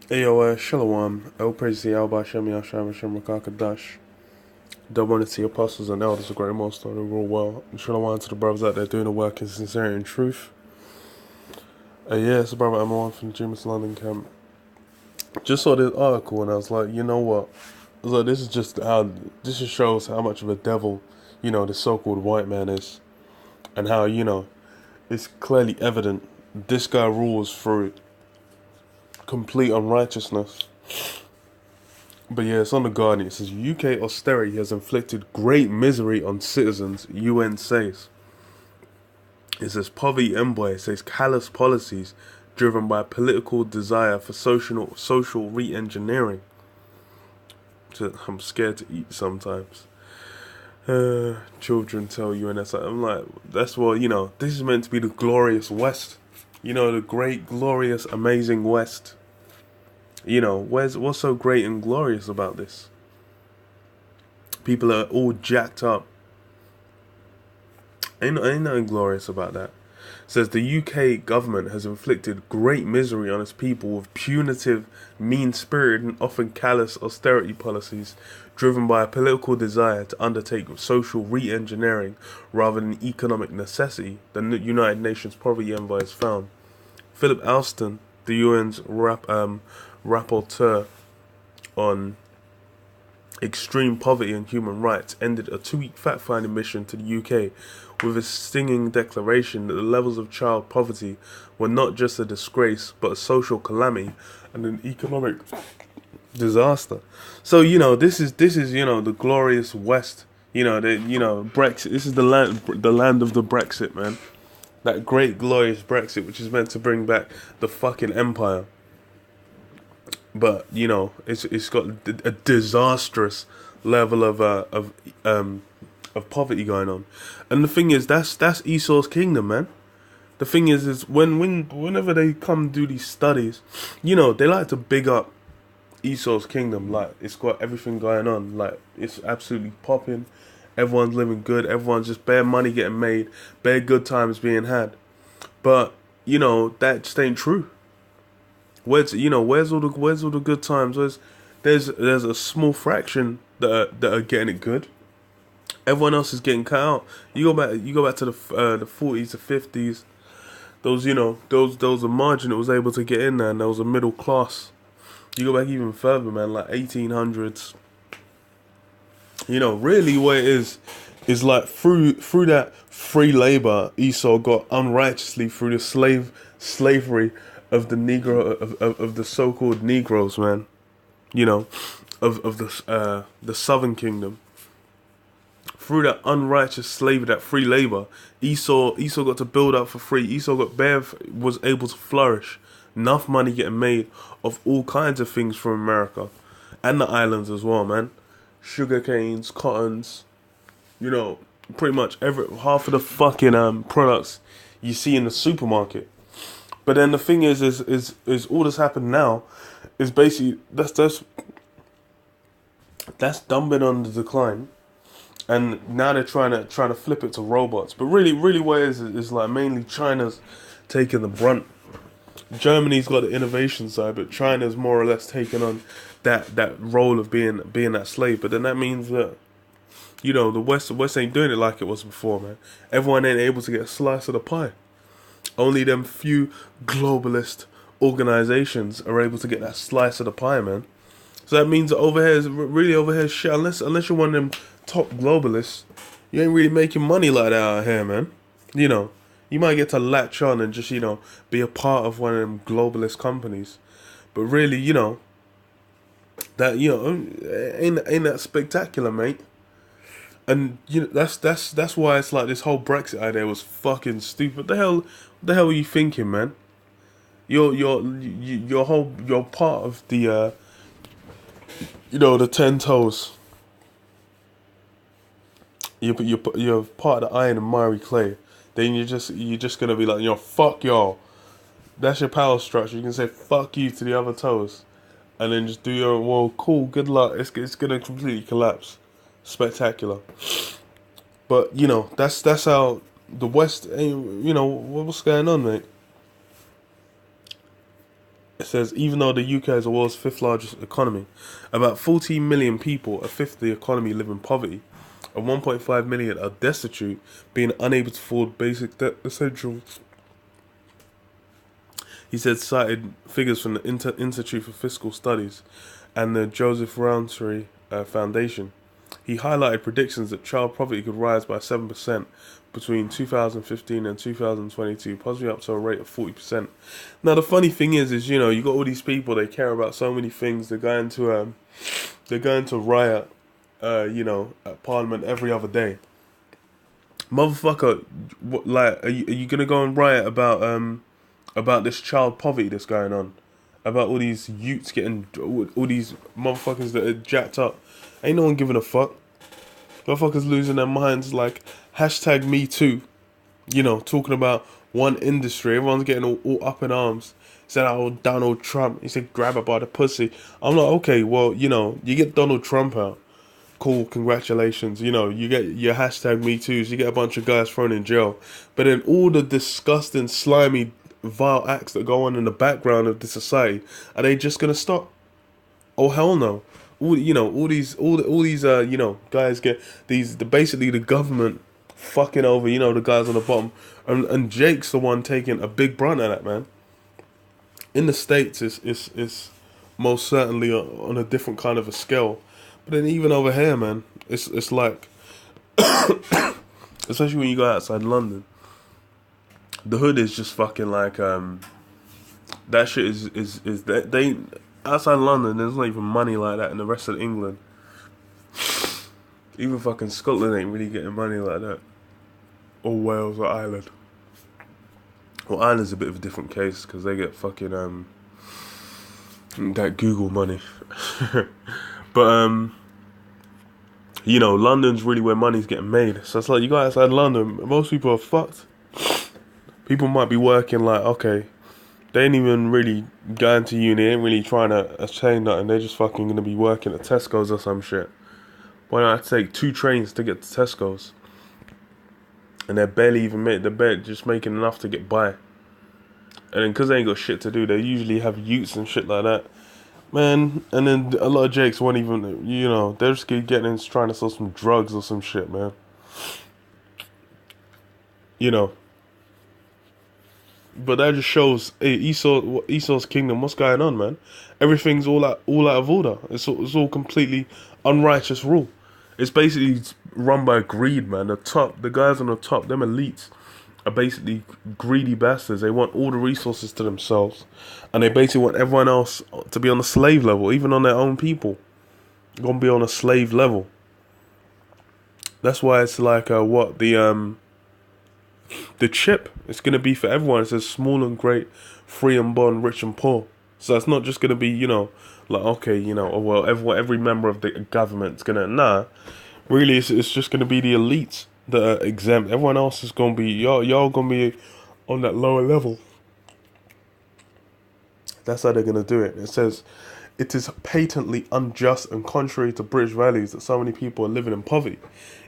Ayo, Shalom, El Praise the Al Bashem Yasham Hashem Rakakadash. Don't want to see apostles and elders of GreatMillStone who rule well. And Shalom to the brothers out there doing the work in sincerity and truth. Yeah, it's a brother I'm from the GMSLondon camp. Just saw this article and I was like, you know what? I was like, this just shows how much of a devil, the so-called white man is. And how, it's clearly evident this guy rules through complete unrighteousness. But yeah, it's on The Guardian. It says UK austerity has inflicted great misery on citizens, UN says. It says poverty envoy says callous policies driven by political desire for social re-engineering. So I'm scared to eat sometimes. Children tell UNS. I'm like, that's what, this is meant to be the glorious West. The great, glorious, amazing West. What's so great and glorious about this? People are all jacked up. Ain't nothing glorious about that. It says the UK government has inflicted great misery on its people with punitive, mean-spirited and often callous austerity policies driven by a political desire to undertake social re-engineering rather than economic necessity, the United Nations Poverty Envoy has found. Philip Alston, the UN's rapporteur on extreme poverty and human rights, ended a 2-week fact-finding mission to the UK with a stinging declaration that the levels of child poverty were not just a disgrace but a social calamity and an economic disaster. So this is the glorious West. Brexit. This is the land of the Brexit, man. That great glorious Brexit, which is meant to bring back the fucking empire. But it's got a disastrous level of poverty going on, and the thing is that's Esau's kingdom, man. The thing is whenever they come do these studies, they like to big up Esau's kingdom, like it's got everything going on, like it's absolutely popping. Everyone's living good. Everyone's just bare money getting made, bare good times being had. But that just ain't true. Where's all the good times? There's a small fraction that are getting it good. Everyone else is getting cut out. You go back to the 40s, the 50s. Those a margin that was able to get in there, and there was a middle class. You go back even further, man, like 1800s. Really what it is like through that free labor Esau got unrighteously through the slavery of the Negro of the so-called Negroes, man. Of the Southern Kingdom. Through that unrighteous slavery, that free labor, Esau got to build up for free. Esau was able to flourish. Enough money getting made of all kinds of things from America and the islands as well, man. Sugar canes, cottons, pretty much half of the fucking products you see in the supermarket. But then the thing is all that's happened now is basically that's dumping on the decline, and now they're trying to flip it to robots. But really what it is like mainly China's taking the brunt. Germany's got the innovation side, but China's more or less taken on that role of being that slave. But then that means that the West ain't doing it like it was before, man. Everyone ain't able to get a slice of the pie. Only them few globalist organizations are able to get that slice of the pie, man. So that means that over here is shit. Unless you're one of them top globalists, you ain't really making money like that out here, man. You might get to latch on and just, be a part of one of them globalist companies. But really, that, ain't that spectacular, mate. And, that's why it's like this whole Brexit idea was fucking stupid. What the hell are you thinking, man? You're part of the, the 10 toes. You're part of the iron and miry clay. Then you're just gonna be like, fuck y'all. That's your power structure. You can say fuck you to the other toes, and then just do your cool, good luck. It's gonna completely collapse. Spectacular. But that's how the West. What's going on, mate? It says, even though the UK is the world's fifth largest economy, about 14 million people, a fifth of the economy, live in poverty, and 1.5 million are destitute, being unable to afford basic essentials. He said, cited figures from the Institute for Fiscal Studies and the Joseph Rowntree Foundation. He highlighted predictions that child poverty could rise by 7% between 2015 and 2022, possibly up to a rate of 40%. Now, the funny thing is, you know, you got all these people, they care about so many things. They're going to riot, you know, at Parliament every other day. Motherfucker, like, are you gonna go and riot about this child poverty that's going on? About all these youths getting, all these motherfuckers that are jacked up? Ain't no one giving a fuck. Motherfuckers losing their minds, like, hashtag me too. You know, talking about one industry. Everyone's getting all up in arms. Said, oh, Donald Trump. He said, grab her by the pussy. I'm like, okay, well, you know, you get Donald Trump out. Cool, congratulations. You know, you get your hashtag me too's. You get a bunch of guys thrown in jail. But then all the disgusting, slimy, vile acts that go on in the background of the society, are they just going to stop? Oh, hell no. All these you know, guys get basically the government fucking over, you know, the guys on the bottom, and Jake's the one taking a big brunt of that, man. In the States, it's most certainly on a different kind of a scale, but then even over here, man, it's like, especially when you go outside London, the hood is just fucking like that shit is they. Outside London, there's not even money like that in the rest of England. Even fucking Scotland ain't really getting money like that. Or Wales or Ireland. Well, Ireland's a bit of a different case because they get fucking that Google money. But you know, London's really where money's getting made. So it's like, you go outside London, most people are fucked. People might be working like, okay, they ain't even really going to uni, ain't really trying to attain nothing. They're just fucking going to be working at Tesco's or some shit. Why not take 2 trains to get to Tesco's? And they're barely even just making enough to get by. And then because they ain't got shit to do, they usually have utes and shit like that. Man, and then a lot of Jakes won't even, you know, they're just getting in trying to sell some drugs or some shit, man. You know. But that just shows, hey, Esau's kingdom, what's going on, man? Everything's all out of order. It's all completely unrighteous rule. It's basically run by greed, man. The guys on the top, them elites, are basically greedy bastards. They want all the resources to themselves, and they basically want everyone else to be on the slave level, even on their own people. They're gonna be on a slave level. That's why it's like the chip is going to be for everyone. It says small and great, free and bond, rich and poor. So it's not just going to be, you know, like, okay, you know, oh, well, every member of the government's going to, nah. Really, it's just going to be the elites that are exempt. Everyone else is going to be, y'all going to be on that lower level. That's how they're going to do it. It says, it is patently unjust and contrary to British values that so many people are living in poverty.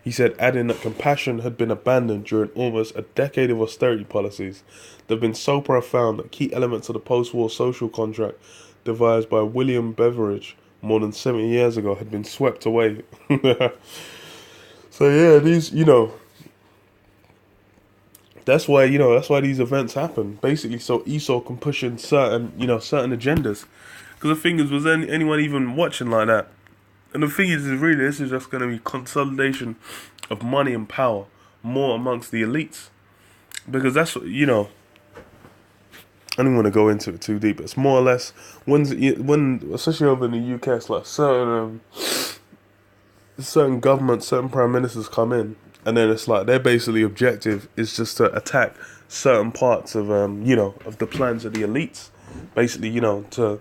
He said, adding that compassion had been abandoned during almost a decade of austerity policies that have been so profound that key elements of the post-war social contract devised by William Beveridge more than 70 years ago had been swept away. So yeah, these, you know, that's why these events happen. Basically, so Esau can push in certain agendas. Because the thing is, was anyone even watching like that? And the thing is really, this is just going to be consolidation of money and power more amongst the elites. Because that's, you know, I don't want to go into it too deep. It's more or less, when especially over in the UK, it's like certain governments, certain prime ministers come in, and then it's like their basically objective is just to attack certain parts of, of the plans of the elites. Basically, you know, to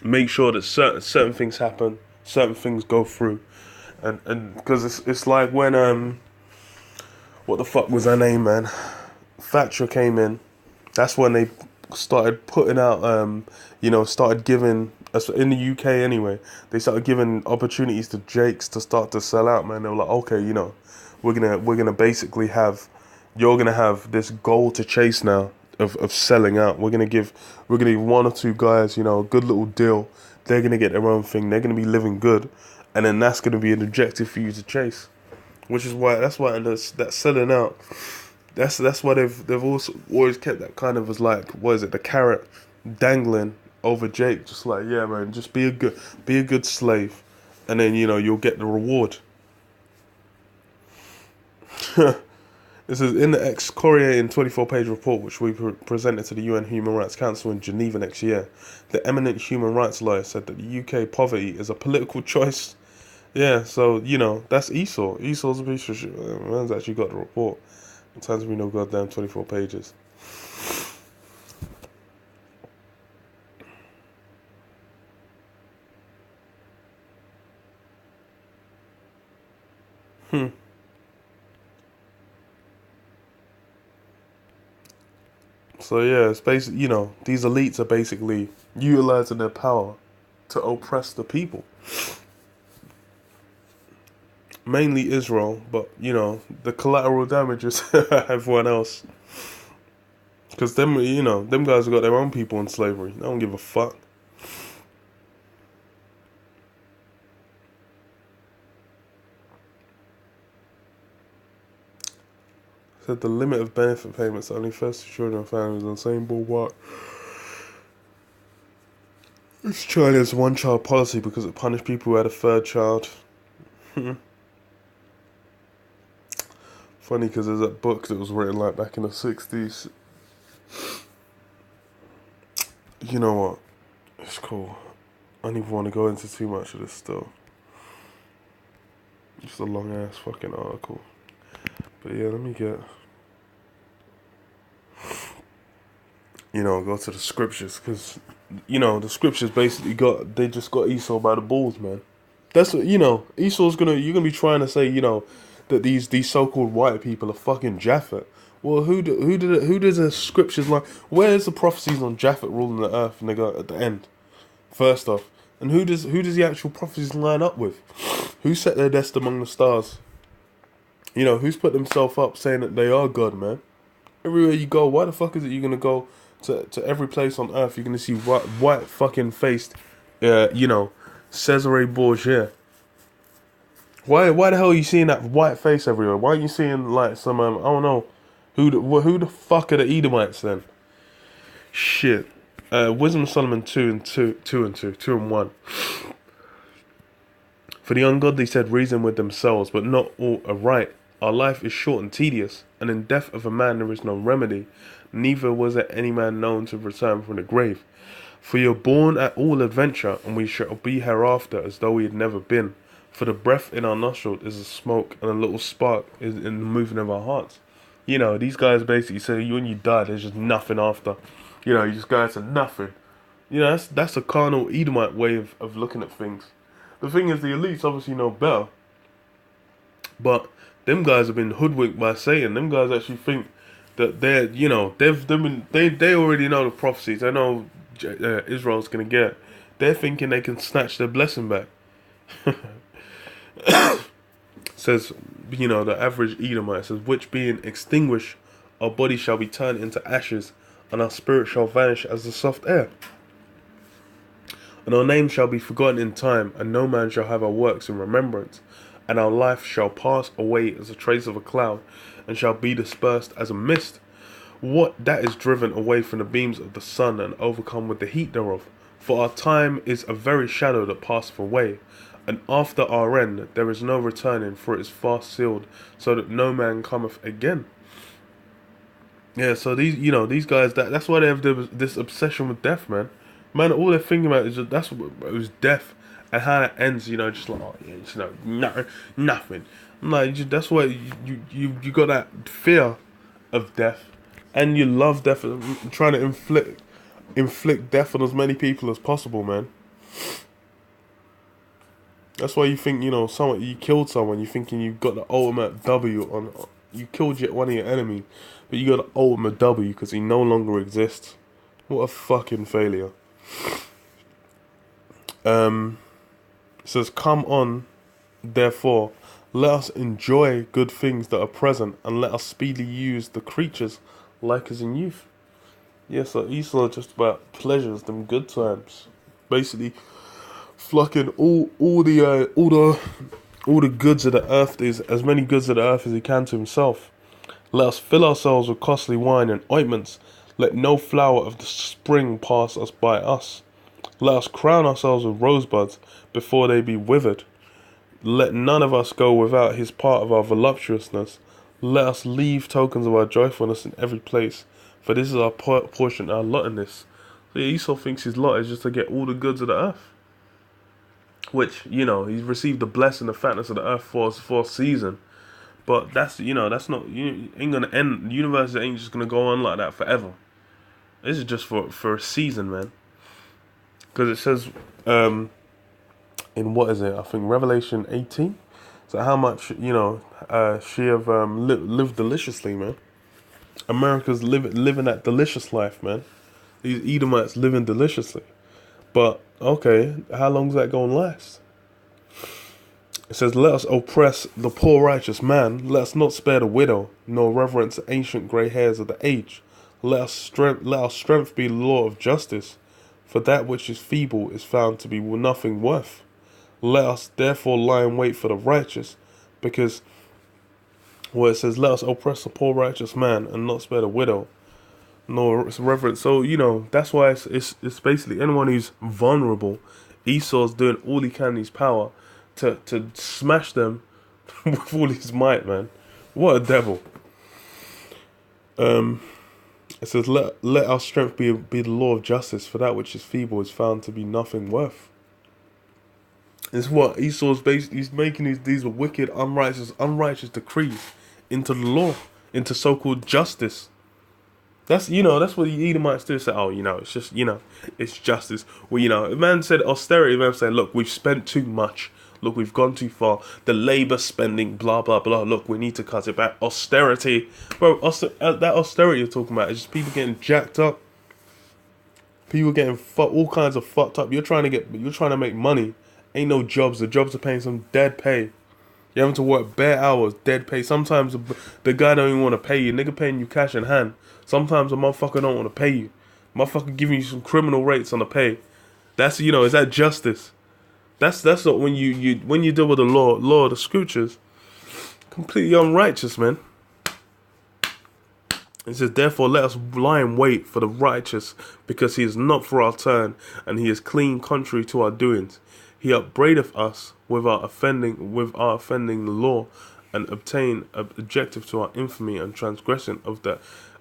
make sure that certain things happen, certain things go through, and because it's like when what the fuck was her name, man? Thatcher came in. That's when they started putting out, started giving, in the UK anyway, they started giving opportunities to Jakes to start to sell out, man. They were like, okay, we're gonna basically have, you're gonna have this goal to chase now, of selling out. We're gonna give one or two guys, you know, a good little deal. They're gonna get their own thing. They're gonna be living good, and then that's gonna be an objective for you to chase. Which is why that selling out. That's why they've also always kept that kind of as like, what is it, the carrot dangling over Jake, just like, yeah man, just be a good slave, and then, you know, you'll get the reward. This is in the excoriating 24-page report which we presented to the UN Human Rights Council in Geneva next year. The eminent human rights lawyer said that the UK poverty is a political choice. Yeah, so, you know, that's Esau. Esau's a piece of shit. Man's actually got the report. It turns me no goddamn 24 pages. So yeah, it's basically, you know, these elites are basically utilizing their power to oppress the people. Mainly Israel, but, you know, the collateral damage is everyone else. Because them, you know, them guys have got their own people in slavery. They don't give a fuck. Said the limit of benefit payments only first to children and families on the same ballpark. It's China's one-child policy because it punished people who had a third child. Funny because there's that book that was written like back in the 60s. You know what? It's cool. I don't even want to go into too much of this stuff. Just a long ass fucking article. But yeah, let me get, you know, go to the scriptures, because, you know, the scriptures basically they just got Esau by the balls, man. That's what, you know, you're gonna be trying to say, you know, that these so-called white people are fucking Japhet. Well, who does the scriptures like? Where's the prophecies on Japhet ruling the earth, nigga, at the end? First off, and who does the actual prophecies line up with? Who set their nest among the stars? You know, who's put themselves up saying that they are God, man? Everywhere you go, why the fuck is it you're gonna go to every place on earth? You're gonna see white fucking faced, you know, Cesare Borgia. Why the hell are you seeing that white face everywhere? Why are you seeing like some I don't know, who the fuck are the Edomites then? Shit. Wisdom of Solomon 2 and 1. For the ungodly said reason with themselves, but not all are right. Our life is short and tedious, and in death of a man there is no remedy. Neither was there any man known to return from the grave. For you're born at all adventure, and we shall be hereafter as though we had never been. For the breath in our nostril is a smoke, and a little spark is in the moving of our hearts. You know, these guys basically say when you die, there's just nothing after. You know, you just go into nothing. You know, that's a carnal Edomite way of looking at things. The thing is, the elites obviously know better. But them guys have been hoodwinked by Satan. Them guys actually think that they're, you know, they already know the prophecies. They know Israel's gonna get. They're thinking they can snatch their blessing back. Says, you know, the average Edomite says, which being extinguished, our body shall be turned into ashes, and our spirit shall vanish as the soft air. And our name shall be forgotten in time, and no man shall have our works in remembrance. And our life shall pass away as a trace of a cloud, and shall be dispersed as a mist. What that is driven away from the beams of the sun, and overcome with the heat thereof. For our time is a very shadow that passeth away, and after our end there is no returning, for it is fast sealed, so that no man cometh again. Yeah, so these guys, that's why they have this obsession with death, man. Man, all they're thinking about is just, it was death, and how that ends, you know, just like, oh yeah, just, you know, nothing. I'm like, that's why you got that fear of death, and you love death, trying to inflict death on as many people as possible, man. That's why you think, you know, you killed someone, you're thinking you got the ultimate W on, you killed one of your enemies, but you got the ultimate W because he no longer exists. What a fucking failure. It says, come on, therefore, let us enjoy good things that are present, and let us speedily use the creatures like as in youth. Yeah, so Esau just about pleasures, them good times. Basically, flocking all the goods of the earth, is as many goods of the earth as he can to himself. Let us fill ourselves with costly wine and ointments. Let no flower of the spring pass us by us. Let us crown ourselves with rosebuds before they be withered. Let none of us go without his part of our voluptuousness. Let us leave tokens of our joyfulness in every place, for this is our portion, our lot in this. So yeah, Esau thinks his lot is just to get all the goods of the earth. Which, he's received the blessing, the fatness of the earth for a season. But that's not, ain't gonna end. The universe ain't just gonna go on like that forever. This is just for a season, man. Because it says, in what is it? I think Revelation 18. So how much she have lived deliciously, man. America's living that delicious life, man. These Edomites living deliciously. But okay, how long's that gonna last? It says, let us oppress the poor righteous man. Let us not spare the widow, nor reverence the ancient grey hairs of the age. Let our strength be the law of justice, for that which is feeble is found to be nothing worth. Let us therefore lie in wait for the righteous, because it says, let us oppress the poor righteous man and not spare the widow, nor reverence. So that's why it's basically anyone who's vulnerable. Esau's doing all he can in his power to smash them with all his might, man. What a devil. It says, let our strength be the law of justice, for that which is feeble is found to be nothing worth. It's what Esau's basically, he's making these wicked, unrighteous decrees into the law, into so-called justice. That's what the Edomites do. Say, it's just, it's justice. Well, a man said austerity. A man said, look, we've spent too much. Look, we've gone too far. The labor spending, blah, blah, blah. Look, we need to cut it back. Austerity. Bro, that austerity you're talking about is just people getting jacked up. People getting all kinds of fucked up. You're trying to make money. Ain't no jobs. The jobs are paying some dead pay. You're having to work bare hours, dead pay. Sometimes the guy don't even want to pay you. Nigga paying you cash in hand. Sometimes a motherfucker don't want to pay you. Motherfucker giving you some criminal rates on the pay. That's is that justice? That's not when you deal with the law of the scriptures. Completely unrighteous, man. It says, therefore let us lie in wait for the righteous, because he is not for our turn, and he is clean contrary to our doings. He upbraideth us with our offending the law, and obtain objective to our infamy and transgression of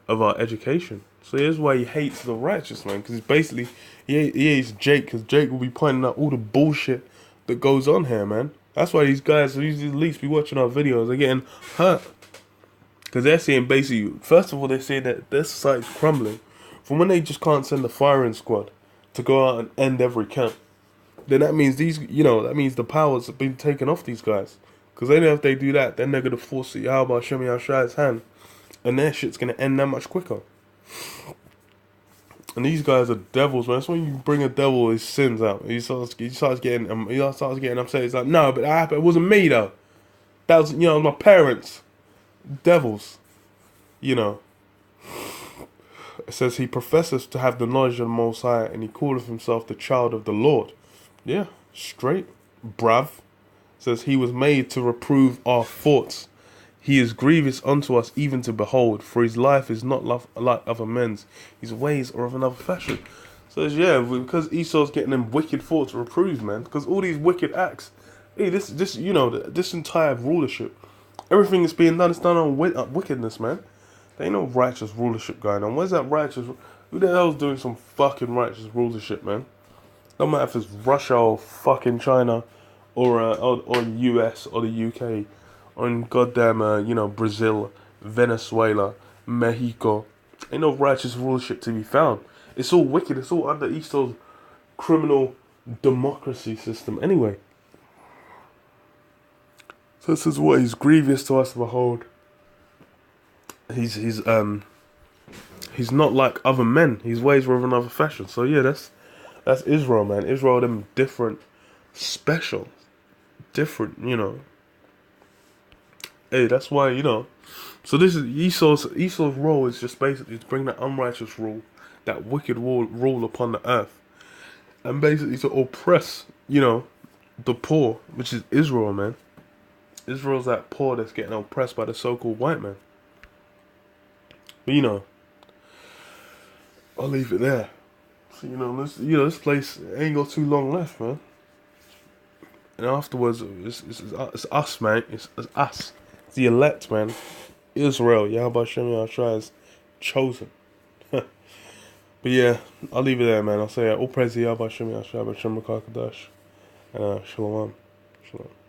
our education. So here's why he hates the righteous, man, because basically he hates Jake, because Jake will be pointing out all the bullshit that goes on here, man. That's why these guys who at least be watching our videos are getting hurt, because they're seeing basically, first of all, they say that their society's crumbling from when they just can't send a firing squad to go out and end every camp. Then that means that means the powers have been taken off these guys. Because they know if they do that, then they're going to force it. How about Shemi Ashai's hand? And their shit's going to end that much quicker. And these guys are devils, man. That's when you bring a devil his sins out. He starts getting upset. He's like, no, but that happened. It wasn't me, though. That was, my parents. Devils. It says he professes to have the knowledge of the Most High, and he calleth himself the child of the Lord. Yeah, straight, bruv. Says he was made to reprove our thoughts. He is grievous unto us even to behold, for his life is not like other men's. His ways are of another fashion. So yeah, because Esau's getting them wicked thoughts reproved, man. Because all these wicked acts, this entire rulership, everything that's being done is done on wickedness, man. There ain't no righteous rulership going on. Where's that righteous? Who the hell's doing some fucking righteous rulership, man? No matter if it's Russia or fucking China, or US or the UK, or in goddamn Brazil, Venezuela, Mexico. Ain't no righteous rulership to be found. It's all wicked. It's all under Esau's criminal democracy system. Anyway, so this is what he's grievous to us to behold. He's not like other men. His ways were of another fashion. So yeah, that's Israel, man. Israel, them different, special, different, Hey, that's why, So this is Esau's role is just basically to bring that unrighteous rule, that wicked rule upon the earth, and basically to oppress, the poor, which is Israel, man. Israel's that poor that's getting oppressed by the so-called white man. But I'll leave it there. So this place ain't got too long left, man. And afterwards, it's us, man. It's us. It's the elect, man. Israel, Yahweh Shem Yahshua is chosen. But yeah, I'll leave it there, man. I'll say all praise to Yahweh Shem Yahshua, Shem Makakadosh, and Shalom. Shalom.